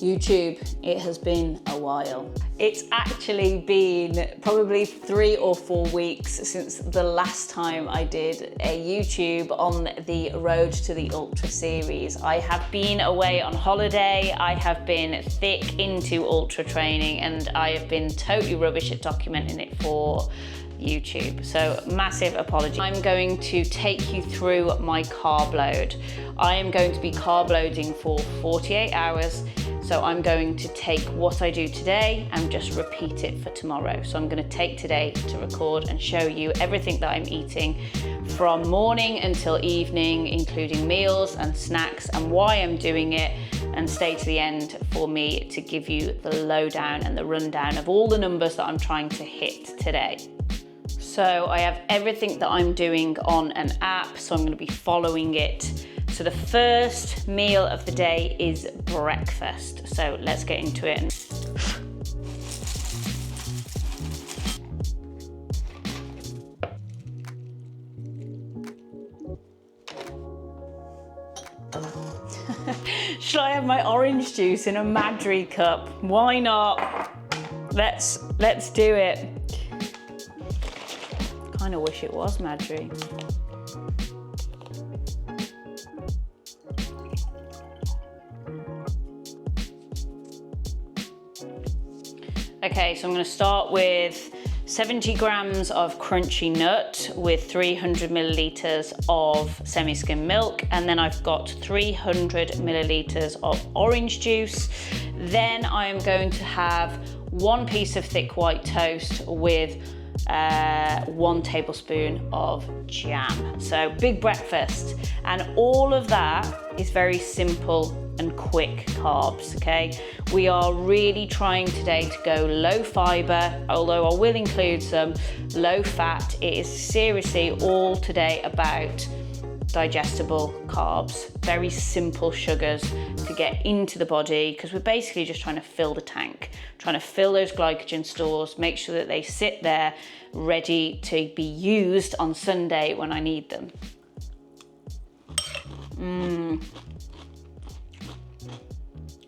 YouTube, it has been a while. It's actually been probably 3 or 4 weeks since the last time I did a YouTube on the Road to the Ultra series. I have been away on holiday, I have been thick into ultra training, and I have been totally rubbish at documenting it for YouTube. So massive apology. I'm going to take you through my carb load. I am going to be carb loading for 48 hours. So I'm going to take what I do today and just repeat it for tomorrow. So I'm going to take today to record and show you everything that I'm eating from morning until evening, including meals and snacks, and why I'm doing it, and stay to the end for me to give you the lowdown and the rundown of all the numbers that I'm trying to hit today. So I have everything that I'm doing on an app, so I'm going to be following it. So the first meal of the day is breakfast. So let's get into it. Should I have my orange juice in a Madri cup? Why not? Let's do it. Kind of wish it was Madri. Okay, so I'm going to start with 70 grams of crunchy nut with 300 milliliters of semi-skim milk, and then I've got 300 milliliters of orange juice. Then I am going to have 1 piece of thick white toast with 1 tablespoon of jam. So big breakfast, and all of that is very simple and quick carbs, okay? We are really trying today to go low fiber, although I will include some low fat. It is seriously all today about digestible carbs, very simple sugars to get into the body, because we're basically just trying to fill the tank, trying to fill those glycogen stores, make sure that they sit there ready to be used on Sunday when I need them.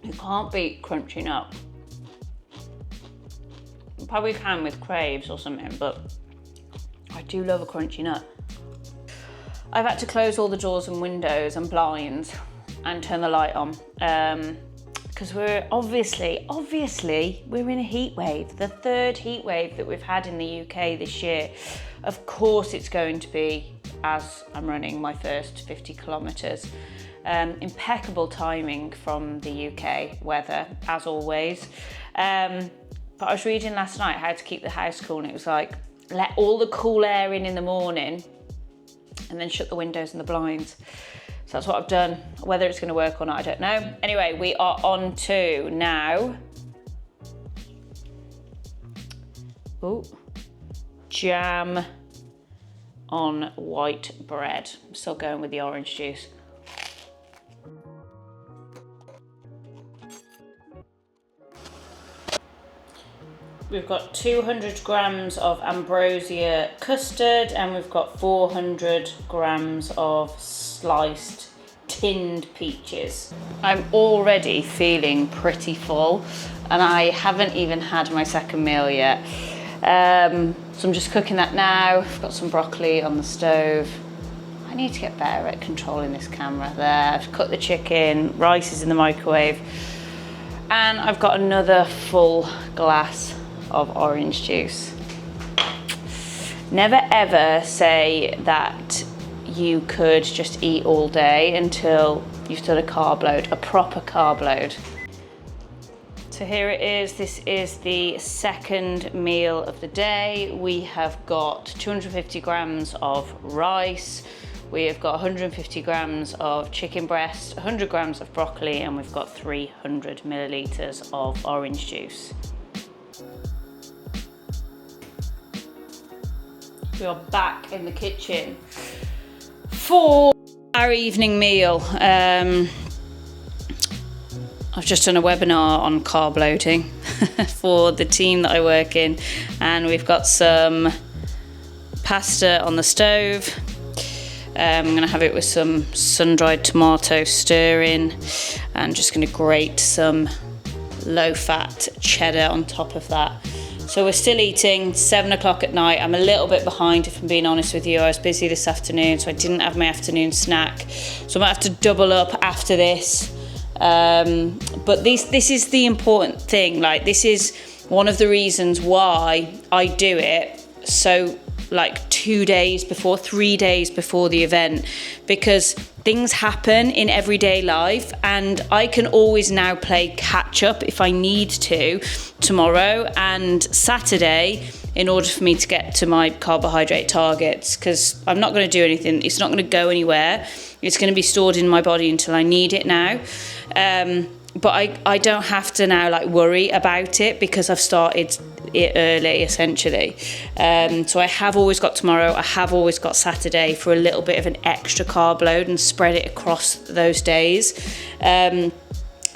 You can't beat crunchy nut. You probably can with Craves or something, but I do love a crunchy nut. I've had to close all the doors and windows and blinds and turn the light on because we're obviously we're in a heat wave, the 3rd heat wave that we've had in the UK this year. Of course it's going to be as I'm running my first 50 kilometers. Impeccable timing from the UK weather, as always. But I was reading last night how to keep the house cool, and it was like, let all the cool air in the morning and then shut the windows and the blinds. So that's what I've done. Whether it's going to work or not, I don't know. Anyway, we are on to now jam on white bread. I'm still going with the orange juice. We've got 200 grams of ambrosia custard, and we've got 400 grams of sliced tinned peaches. I'm already feeling pretty full, and I haven't even had my second meal yet. So I'm just cooking that now. I've got some broccoli on the stove. I need to get better at controlling this camera. There, I've cut the chicken, rice is in the microwave, and I've got another full glass of orange juice. Never ever say that you could just eat all day until you've done a carb load, a proper carb load. So here it is. This is the second meal of the day. We have got 250 grams of rice. We have got 150 grams of chicken breast, 100 grams of broccoli, and we've got 300 milliliters of orange juice. We are back in the kitchen for our evening meal. I've just done a webinar on carb loading for the team that I work in, and we've got some pasta on the stove. I'm going to have it with some sun-dried tomato stir in, and just going to grate some low-fat cheddar on top of that. So we're still eating, 7 o'clock at night. I'm a little bit behind, if I'm being honest with you. I was busy this afternoon, so I didn't have my afternoon snack. So I might have to double up after this. But this is the important thing. Like, this is one of the reasons why I do it. So like 2 days before, 3 days before the event, because things happen in everyday life and I can always now play catch up if I need to tomorrow and Saturday in order for me to get to my carbohydrate targets, because I'm not going to do anything. It's not going to go anywhere. It's going to be stored in my body until I need it now. But I don't have to now like worry about it because I've started it early, essentially. So I have always got tomorrow, I have always got Saturday for a little bit of an extra carb load and spread it across those days.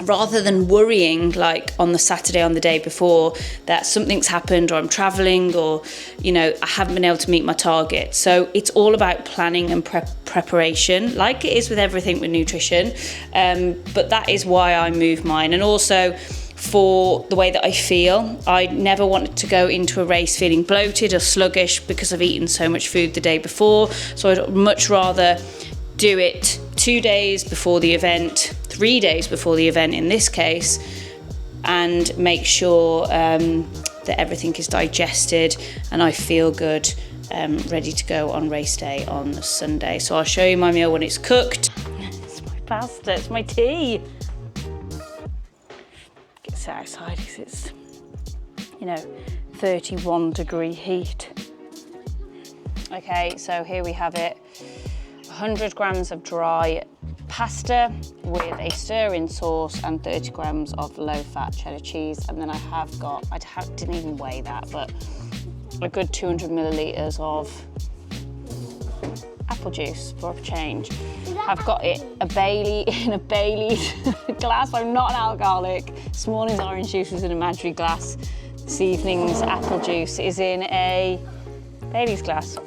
Rather than worrying like on the Saturday on the day before that something's happened or I'm traveling or, you know, I haven't been able to meet my target. So it's all about planning and preparation, like it is with everything with nutrition. But that is why I move mine. And also for the way that I feel, I never wanted to go into a race feeling bloated or sluggish because I've eaten so much food the day before. So I'd much rather do it 2 days before the event, 3 days before the event in this case, and make sure that everything is digested and I feel good, ready to go on race day on Sunday. So I'll show you my meal when it's cooked. It's my pasta, it's my tea. Get set outside because it's, you know, 31-degree heat. Okay, so here we have it. 100 grams of dry pasta with a stir-in sauce and 30 grams of low-fat cheddar cheese. And then I have got, didn't even weigh that, but a good 200 millilitres of apple juice for a change. I've got it in a Bailey's glass. I'm not an alcoholic. This morning's orange juice was in a Madri glass. This evening's apple juice is in a Bailey's glass.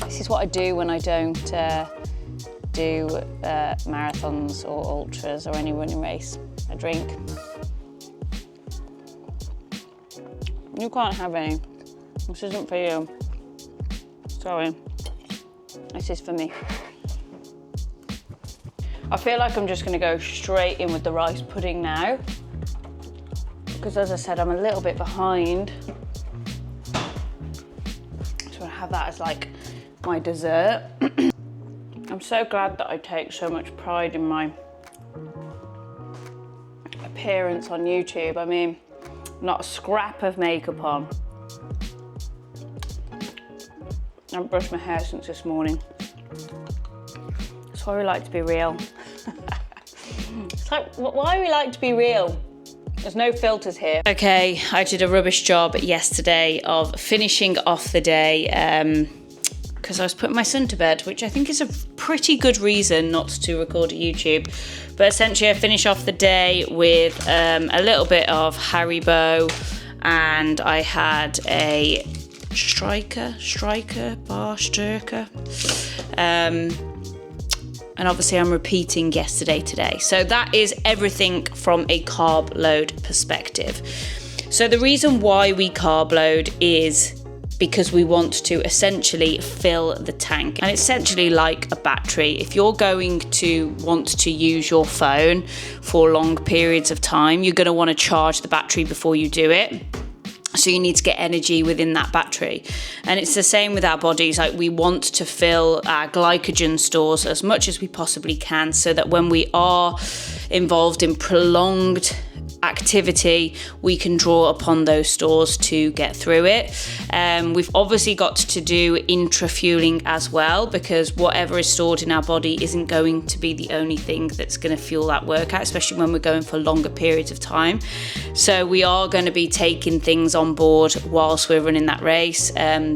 This is what I do when I don't do marathons or ultras or any running race. I drink. You can't have any. This isn't for you. Sorry. This is for me. I feel like I'm just going to go straight in with the rice pudding now, because as I said, I'm a little bit behind. So I have that as like my dessert. I'm so glad that I take so much pride in my appearance on YouTube. I mean, not a scrap of makeup on. I haven't brushed my hair since this morning. That's why we like to be real. It's like, why we like to be real? There's no filters here. Okay, I did a rubbish job yesterday of finishing off the day because I was putting my son to bed, which I think is a pretty good reason not to record a YouTube. But essentially I finish off the day with a little bit of Haribo, and I had a striker, bar striker. And obviously I'm repeating yesterday today. So that is everything from a carb load perspective. So the reason why we carb load is because we want to essentially fill the tank. And it's essentially like a battery. If you're going to want to use your phone for long periods of time, you're going to want to charge the battery before you do it. So you need to get energy within that battery. And it's the same with our bodies. Like, we want to fill our glycogen stores as much as we possibly can, so that when we are involved in prolonged activity, we can draw upon those stores to get through it. We've obviously got to do intra-fueling as well, because whatever is stored in our body isn't going to be the only thing that's going to fuel that workout, especially when we're going for longer periods of time. So we are going to be taking things on board whilst we're running that race.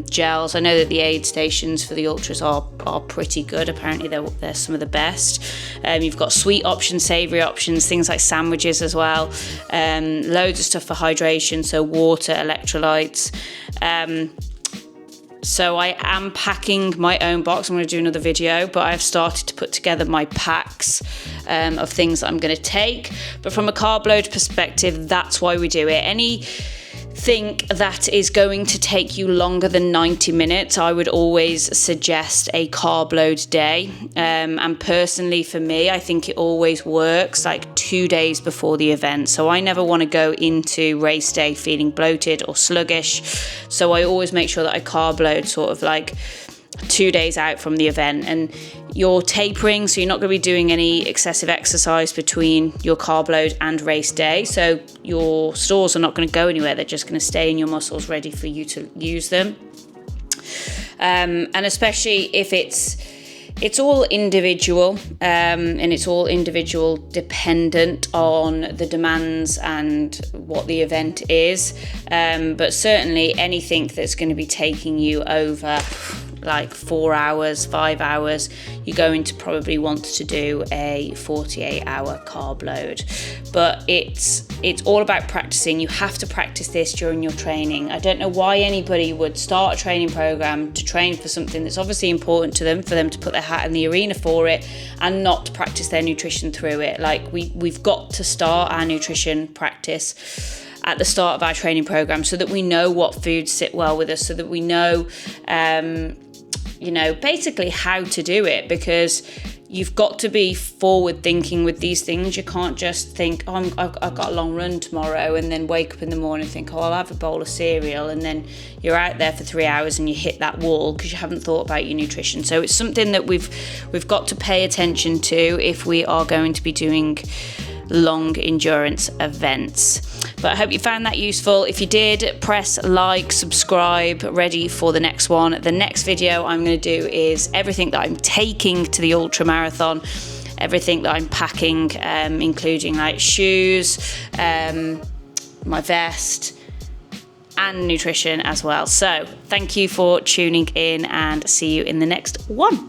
Gels. I know that the aid stations for the ultras are pretty good. Apparently they're some of the best. You've got sweet options, savoury options, things like sandwiches as well. Loads of stuff for hydration, so water, electrolytes. So I am packing my own box. I'm going to do another video, but I've started to put together my packs of things that I'm going to take. But from a carb load perspective, that's why we do it. Anything that is going to take you longer than 90 minutes, I would always suggest a carb load day. And personally for me, I think it always works like 2 days before the event. So I never want to go into race day feeling bloated or sluggish. So I always make sure that I carb load sort of like 2 days out from the event. And you're tapering, so you're not going to be doing any excessive exercise between your carb load and race day. So your stores are not going to go anywhere. They're just going to stay in your muscles ready for you to use them. And especially if it's all individual, and it's all individual dependent on the demands and what the event is. But certainly anything that's going to be taking you over like 4 hours, 5 hours, you're going to probably want to do a 48-hour carb load. But it's all about practicing. You have to practice this during your training. I don't know why anybody would start a training program to train for something that's obviously important to them, for them to put their hat in the arena for it, and not to practice their nutrition through it. Like we've got to start our nutrition practice at the start of our training program, so that we know what foods sit well with us, so that we know basically how to do it, because you've got to be forward thinking with these things. You can't just think, oh, I've got a long run tomorrow, and then wake up in the morning and think, oh, I'll have a bowl of cereal, and then you're out there for 3 hours and you hit that wall because you haven't thought about your nutrition. So it's something that we've got to pay attention to if we are going to be doing long endurance events. But I hope you found that useful. If you did, press like, subscribe, ready for the next one. The next video I'm going to do is everything that I'm taking to the ultra marathon, everything that I'm packing, including like shoes, my vest, and nutrition as well. So thank you for tuning in, and see you in the next one.